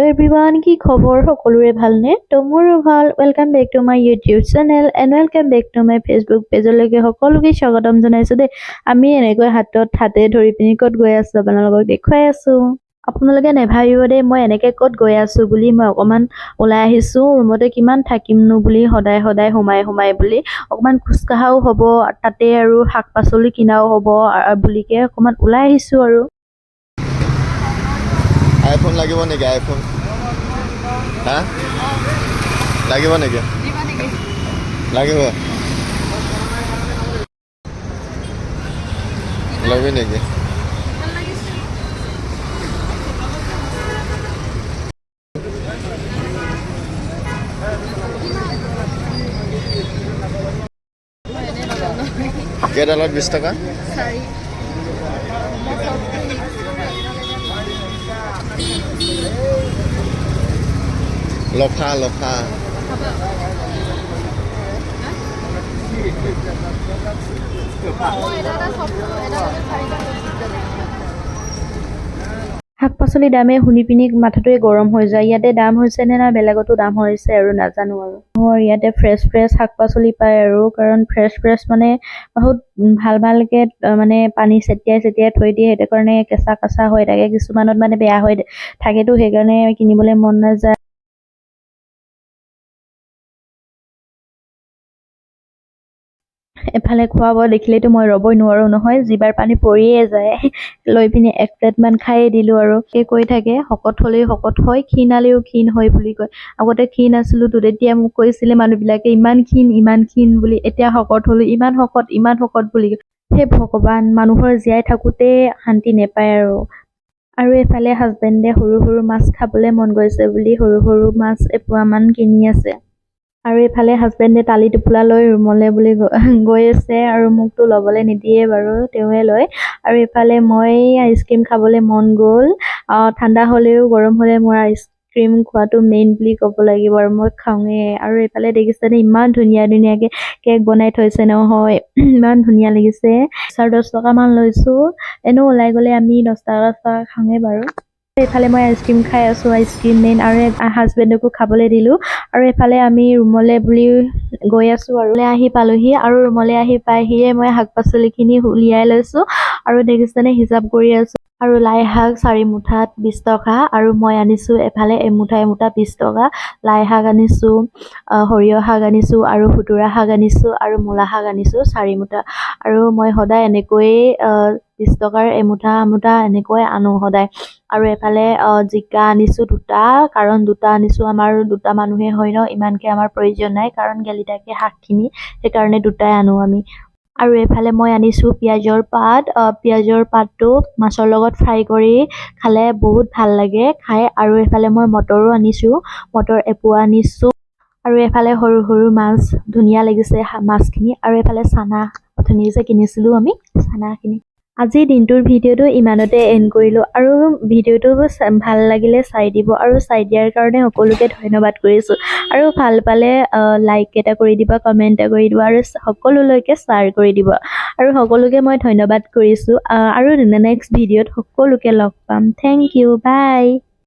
everyone কি খবৰ সকলোৰে ভালনে তো মোৰো ভাল welcome back to my YouTube channel and welcome back to my Facebook পেজলৈকে সকলোকে স্বাগতম জনাইছো দেই আমি এনেকৈ হাতে ধৰি পিনি ক'ত গৈ আছো আপোনালোকক দেখুৱাই আছো আপোনালোকে নেভাবিব দেই মই এনেকে ক'ত গৈ আছো বুলি মই অকমান ওলাই আহিছো ৰুমতে কিমান থাকিমনো বুলি সদায় সোমাই বুলি অকমান খোজকাঢ়াও হ'ব তাতে আৰু শাক পাচলি কিনাও হ'ব বুলিকে অকমান ওলাই আহিছো আৰু iPhone লাগিব নেকি iPhone হা লাগিব নেকি লাগিব লবি নেকি কেইডালত 20 টকা লফা শাক পাচলি দামে শুনি পিনি মাথাটোৱে গৰম হৈ যায় ইয়াতে দাম হৈছে নে না বেলেগতো দাম হৈছে আৰু নাজানো আৰু ইয়াতে ফ্ৰেছ শাক পাচলি পায় আৰু কাৰণ ফ্ৰেছ মানে বহুত ভালকে মানে পানী ছটিয়াই থৈ দিয়ে সেইটো কাৰণে কেঁচা হৈ থাকে কিছুমানত মানে বেয়া হৈ থাকেতো সেইকাৰণে কিনিবলৈ মন নাযায় এফালে খোৱা বোৱা দেখিলেতো মই ৰ'বই নোৱাৰো নহয় জিভাৰ পানী পৰিয়ে যায় লৈ পিনি এক প্লেট মান খাইয়ে দিলো আৰু সেই কৈ থাকে শকত হলেই শকত হয় ক্ষীণালেও ক্ষীণ হয় বুলি কয় আগতে ক্ষীণ আছিলো তো তেতিয়া মোক কৈছিলে মানুহবিলাকে ইমান ক্ষীণ বুলি এতিয়া শকত হলো ইমান শকত বুলি হে ভগৱান মানুহৰ জীয়াই থাকোতে শান্তি নেপায় আৰু এফালে হাজবেণ্ডে সৰু মাছ খাবলৈ মন গৈছে বুলি সৰু মাছ এপোৱা মান কিনি আছে আৰু এফালে হাজবেণ্ডে তালি টোপোলা লৈ ৰুমলৈ বুলি গৈ আছে আৰু মোকতো ল'বলৈ নিদিয়ে বাৰু তেওঁৱে লয় আৰু এফালে মই আইচক্ৰীম খাবলৈ মন গ'ল ঠাণ্ডা হ'লেও গৰম হ'লে মোৰ আইচক্ৰীম খোৱাটো মেইন বুলি ক'ব লাগিব আৰু মই খাওঁৱে আৰু এফালে দেখিছেনে ইমান ধুনীয়াকে কেক বনাই থৈছে নহয় ইমান ধুনীয়া লাগিছে 10 টকা মান লৈছো এনেও ওলাই গ'লে আমি 10 টকা খাওঁৱে বাৰু এফালে মই আইচক্ৰীম খাই আছো আইচক্ৰীম মেইন আৰু হাজবেণ্ডকো খাবলৈ দিলো আৰু এফালে আমি ৰুমলৈ বুলি গৈ আছো আৰু আহি পালোহি আৰু ৰুমলৈ আহি পাইহিয়ে মই শাক পাচলিখিনি উলিয়াই লৈছো আৰু দেখিছেনে হিচাপ কৰি আছো আৰু লাই শাক 4 মুঠাত 20 টকা আৰু মই আনিছো এফালে এমুঠা 20 টকা লাই শাক আনিছো সৰিয়হ শাক আনিছো আৰু খুতুৰা শাক আনিছো আৰু মূলা শাক আনিছো 4 মুঠা আৰু মই সদায় এনেকৈ 20 টকাৰ এমুঠা এনেকৈ আনো সদায় আৰু এফালে জিকা আনিছো দুটা কাৰণ দুটা আনিছো আমাৰ দুটা মানুহে হয় ন ইমানকে আমাৰ প্ৰয়োজন নাই কাৰণ গেলি থাকে শাকখিনি সেইকাৰণে দুটাই আনো আমি আৰু এফালে মই আনিছো পিয়াজৰ পাতটো মাছৰ লগত ফ্ৰাই কৰি খালে বহুত ভাল লাগে খাই আৰু এফালে মই মটৰো আনিছো মটৰ এপোৱা আনিছো আৰু এফালে সৰু মাছ ধুনীয়া লাগিছে মাছখিনি আৰু এফালে চানা অথনি যে কিনিছিলো আমি চানাখিনি আজিৰ দিনটোৰ ভিডিঅ'টো ইমানতে এণ্ড কৰিলো আৰু ভিডিঅ'টো ভাল লাগিলে চাই দিব আৰু চাই দিয়াৰ কাৰণে সকলোকে ধন্যবাদ কৰিছো আৰু ভাল পালে লাইক এটা কৰি দিবা কমেন্ট এটা কৰি দিবা আৰু সকলোলৈকে শ্বেয়াৰ কৰি দিব আৰু সকলোকে মই ধন্যবাদ কৰিছো আৰু নেক্সট ভিডিঅ'ত সকলোকে লগ পাম থেংক ইউ বাই